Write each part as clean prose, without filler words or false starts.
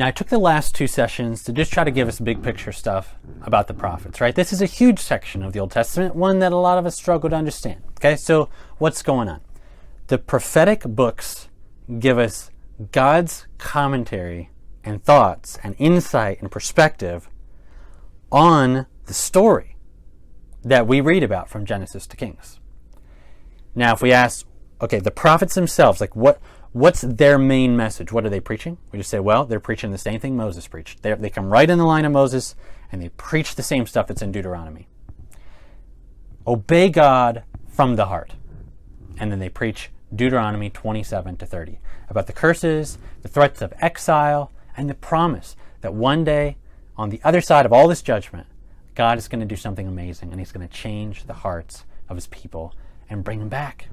Now, I took the last two sessions to just try to give us big picture stuff about the prophets, right? This is a huge section of the Old Testament, one that a lot of us struggle to understand. Okay, so what's going on? The prophetic books give us God's commentary and thoughts and insight and perspective on the story that we read about from Genesis to Kings. Now, if we ask, okay, the prophets themselves, like what's their main message? What are they preaching? We just say, well, they're preaching the same thing Moses preached. They come right in the line of Moses, and they preach the same stuff that's in Deuteronomy. Obey God from the heart. And then they preach Deuteronomy 27 to 30 about the curses, the threats of exile, and the promise that one day, on the other side of all this judgment, God is going to do something amazing, and he's going to change the hearts of his people and bring them back.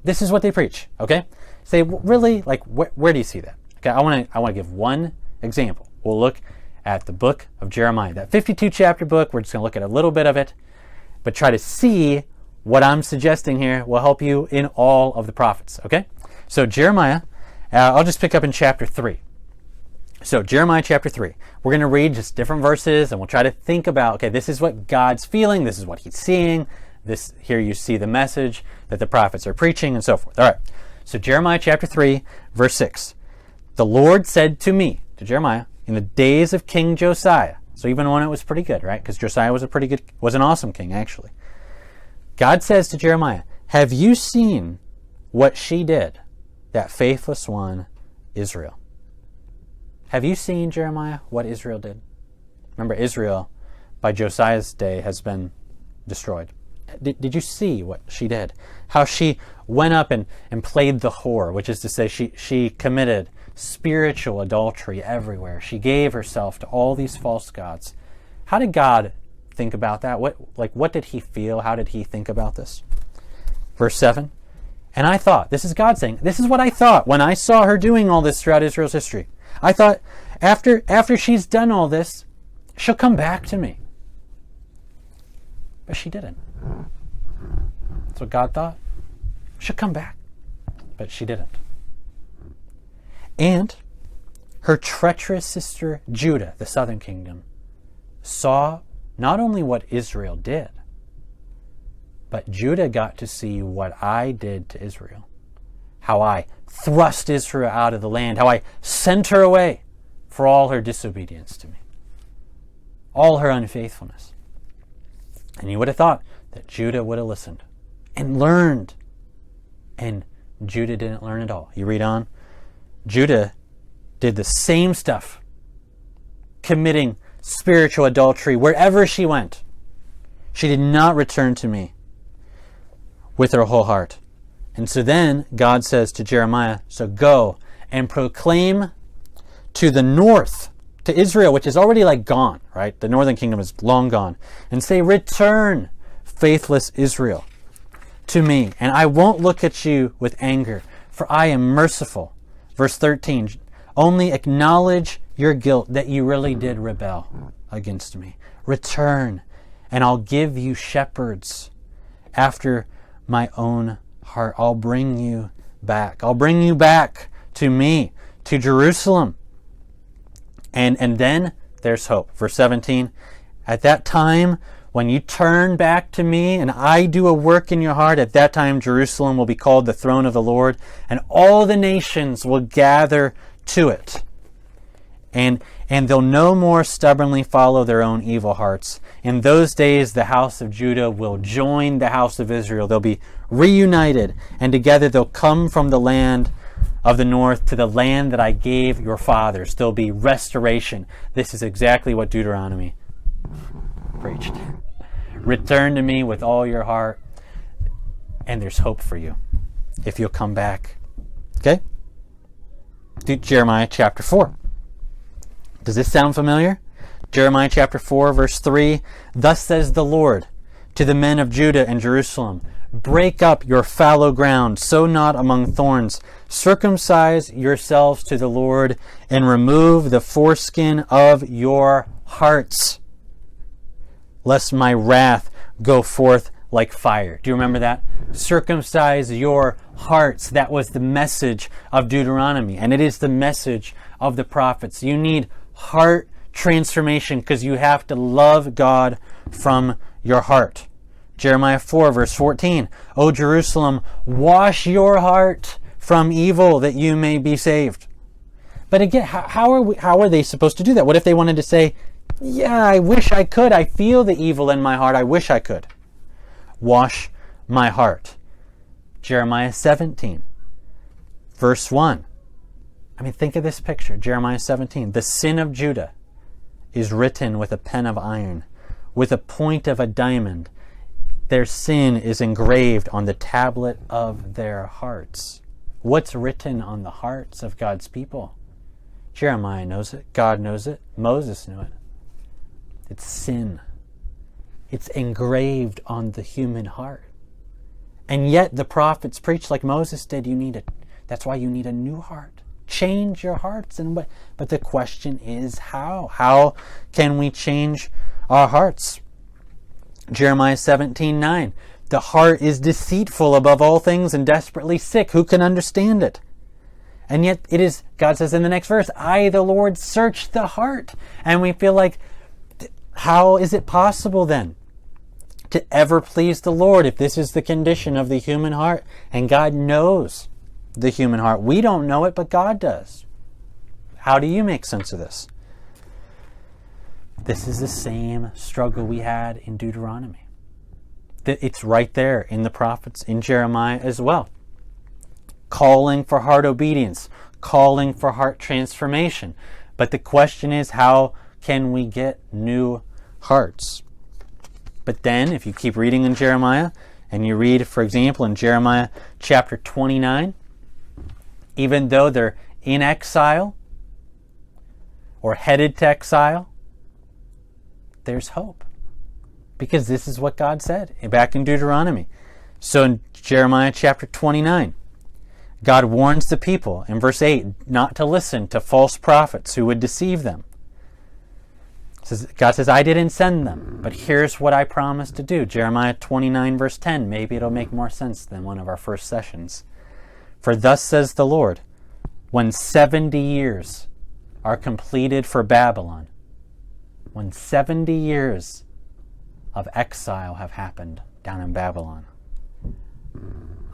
This is what they preach, okay? Say, really, like, where do you see that? Okay, I want to give one example. We'll look at the book of Jeremiah, that 52 chapter book. We're just going to look at a little bit of it, but try to see what I'm suggesting here will help you in all of the prophets, okay? So Jeremiah, I'll just pick up in chapter 3. So Jeremiah chapter 3. We're going to read just different verses, and we'll try to think about, okay, this is what God's feeling, this is what he's seeing, this here you see the message that the prophets are preaching, and so forth. All right. So Jeremiah chapter 3, verse 6. The Lord said to me, to Jeremiah, in the days of King Josiah. So even when it was pretty good, right? Because Josiah was an awesome king, actually. God says to Jeremiah, have you seen what she did, that faithless one, Israel? Have you seen, Jeremiah, what Israel did? Remember, Israel, by Josiah's day, has been destroyed. Did you see what she did? How she went up and played the whore, which is to say she committed spiritual adultery everywhere. She gave herself to all these false gods. How did God think about that? What did he feel? How did he think about this? Verse 7. And I thought, this is God saying, this is what I thought when I saw her doing all this throughout Israel's history. I thought, after she's done all this, she'll come back to me. But she didn't. That's what God thought. She'll come back. But she didn't. And her treacherous sister Judah, the southern kingdom, saw not only what Israel did, but Judah got to see what I did to Israel. How I thrust Israel out of the land. How I sent her away for all her disobedience to me. All her unfaithfulness. And you would have thought that Judah would have listened and learned. And Judah didn't learn at all. You read on. Judah did the same stuff, committing spiritual adultery wherever she went. She did not return to me with her whole heart. And so then God says to Jeremiah, so go and proclaim to the north, to Israel, which is already like gone, right? The northern kingdom is long gone. And say, return, faithless Israel, to me, and I won't look at you with anger, for I am merciful. Verse 13, only acknowledge your guilt that you really did rebel against me. Return, and I'll give you shepherds after my own heart. I'll bring you back. I'll bring you back to me, to Jerusalem. And then there's hope. Verse 17, at that time, when you turn back to me and I do a work in your heart, at that time Jerusalem will be called the throne of the Lord, and all the nations will gather to it. And they'll no more stubbornly follow their own evil hearts. In those days, the house of Judah will join the house of Israel. They'll be reunited, and together they'll come from the land of the north to the land that I gave your fathers. There'll be restoration. This is exactly what Deuteronomy preached. Return to me with all your heart, and there's hope for you if you'll come back. Okay? Jeremiah chapter 4. Does this sound familiar? Jeremiah chapter 4, verse 3. Thus says the Lord to the men of Judah and Jerusalem, break up your fallow ground, sow not among thorns. Circumcise yourselves to the Lord, and remove the foreskin of your hearts, lest my wrath go forth like fire. Do you remember that? Circumcise your hearts. That was the message of Deuteronomy, and it is the message of the prophets. You need heart transformation because you have to love God from your heart. Jeremiah 4 verse 14. O Jerusalem, wash your heart from evil that you may be saved. But again, how are they supposed to do that? What if they wanted to say, yeah, I wish I could. I feel the evil in my heart. I wish I could. Wash my heart. Jeremiah 17 verse 1. I mean, think of this picture. Jeremiah 17. The sin of Judah is written with a pen of iron, with a point of a diamond. Their sin is engraved on the tablet of their hearts. What's written on the hearts of God's people? Jeremiah knows it. God knows it. Moses knew it. It's sin. It's engraved on the human heart. And yet the prophets preach like Moses did. That's why you need a new heart. Change your hearts. But the question is how? How can we change our hearts? Jeremiah 17:9. The heart is deceitful above all things and desperately sick. Who can understand it? And yet it is, God says in the next verse, I, the Lord, search the heart. And we feel like, how is it possible then to ever please the Lord if this is the condition of the human heart? And God knows the human heart. We don't know it, but God does. How do you make sense of this? This is the same struggle we had in Deuteronomy. It's right there in the prophets, in Jeremiah as well. Calling for heart obedience, calling for heart transformation. But the question is, how can we get new hearts? But then, if you keep reading in Jeremiah, and you read, for example, in Jeremiah chapter 29, even though they're in exile, or headed to exile, there's hope. Because this is what God said back in Deuteronomy. So in Jeremiah chapter 29, God warns the people in verse 8 not to listen to false prophets who would deceive them. God says, I didn't send them, but here's what I promised to do. Jeremiah 29 verse 10. Maybe it'll make more sense than one of our first sessions. For thus says the Lord, when 70 years are completed for Babylon, when 70 years of exile have happened down in Babylon,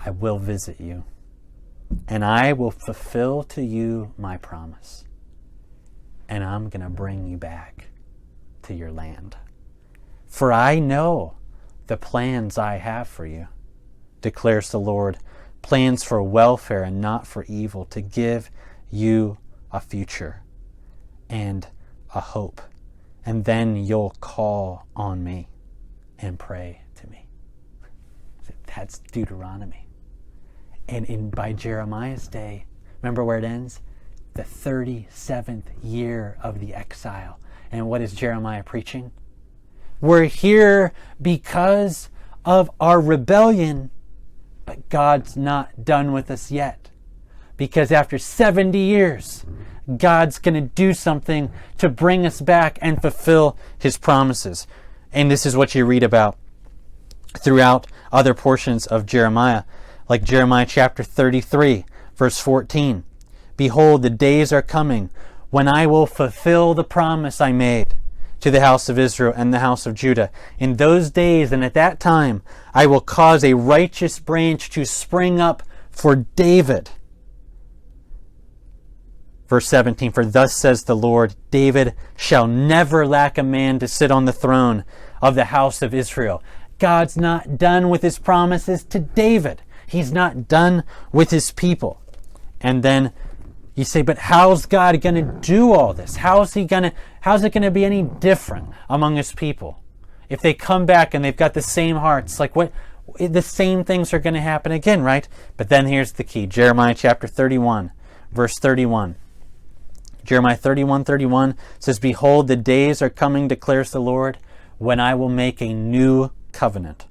I will visit you, and I will fulfill to you my promise, and I'm going to bring you back to your land. For I know the plans I have for you, declares the Lord, plans for welfare and not for evil, to give you a future and a hope. And then you'll call on me and pray to me. That's Deuteronomy. And by Jeremiah's day, remember where it ends? The 37th year of the exile. And what is Jeremiah preaching? We're here because of our rebellion, but God's not done with us yet. Because after 70 years, God's going to do something to bring us back and fulfill his promises. And this is what you read about throughout other portions of Jeremiah, like Jeremiah chapter 33, verse 14. Behold, the days are coming when I will fulfill the promise I made to the house of Israel and the house of Judah. In those days and at that time, I will cause a righteous branch to spring up for David. Verse 17, for thus says the Lord, David shall never lack a man to sit on the throne of the house of Israel. God's not done with his promises to David. He's not done with his people. And then you say, but how's God going to do all this? How's it going to be any different among his people? If they come back and they've got the same hearts, like what? The same things are going to happen again, right? But then here's the key. Jeremiah chapter 31, verse 31. Jeremiah 31:31 says, behold, the days are coming, declares the Lord, when I will make a new covenant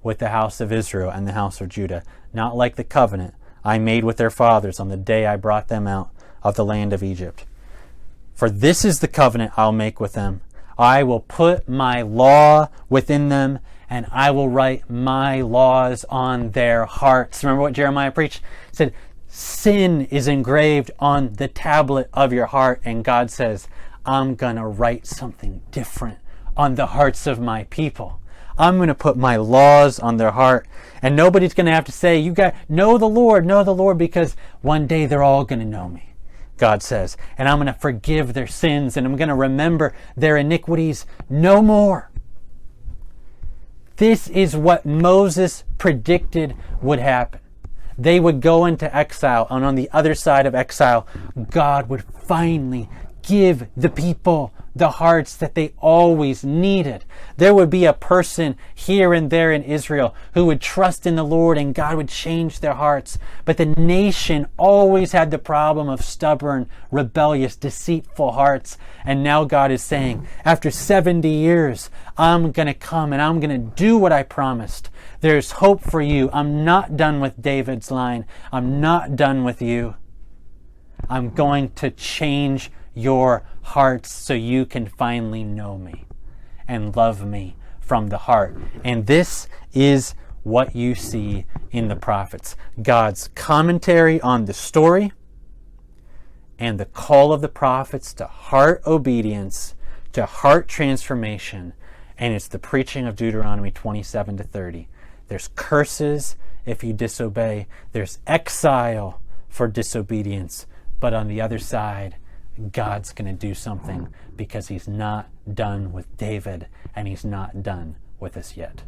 with the house of Israel and the house of Judah, not like the covenant I made with their fathers on the day I brought them out of the land of Egypt. For this is the covenant I'll make with them. I will put my law within them, and I will write my laws on their hearts. Remember what Jeremiah preached? He said, Sin is engraved on the tablet of your heart, and God says, I'm going to write something different on the hearts of my people. I'm going to put my laws on their heart, and nobody's going to have to say, you got know the Lord, because one day they're all going to know me, God says. And I'm going to forgive their sins, and I'm going to remember their iniquities no more. This is what Moses predicted would happen. They would go into exile, and on the other side of exile, God would finally give the people the hearts that they always needed. There would be a person here and there in Israel who would trust in the Lord, and God would change their hearts. But the nation always had the problem of stubborn, rebellious, deceitful hearts. And now God is saying, after 70 years, I'm going to come and I'm going to do what I promised. There's hope for you. I'm not done with David's line. I'm not done with you. I'm going to change your hearts so you can finally know me and love me from the heart. And this is what you see in the prophets. God's commentary on the story and the call of the prophets to heart obedience, to heart transformation, and it's the preaching of Deuteronomy 27 to 30. There's curses if you disobey. There's exile for disobedience. But on the other side, God's going to do something, because he's not done with David and he's not done with us yet.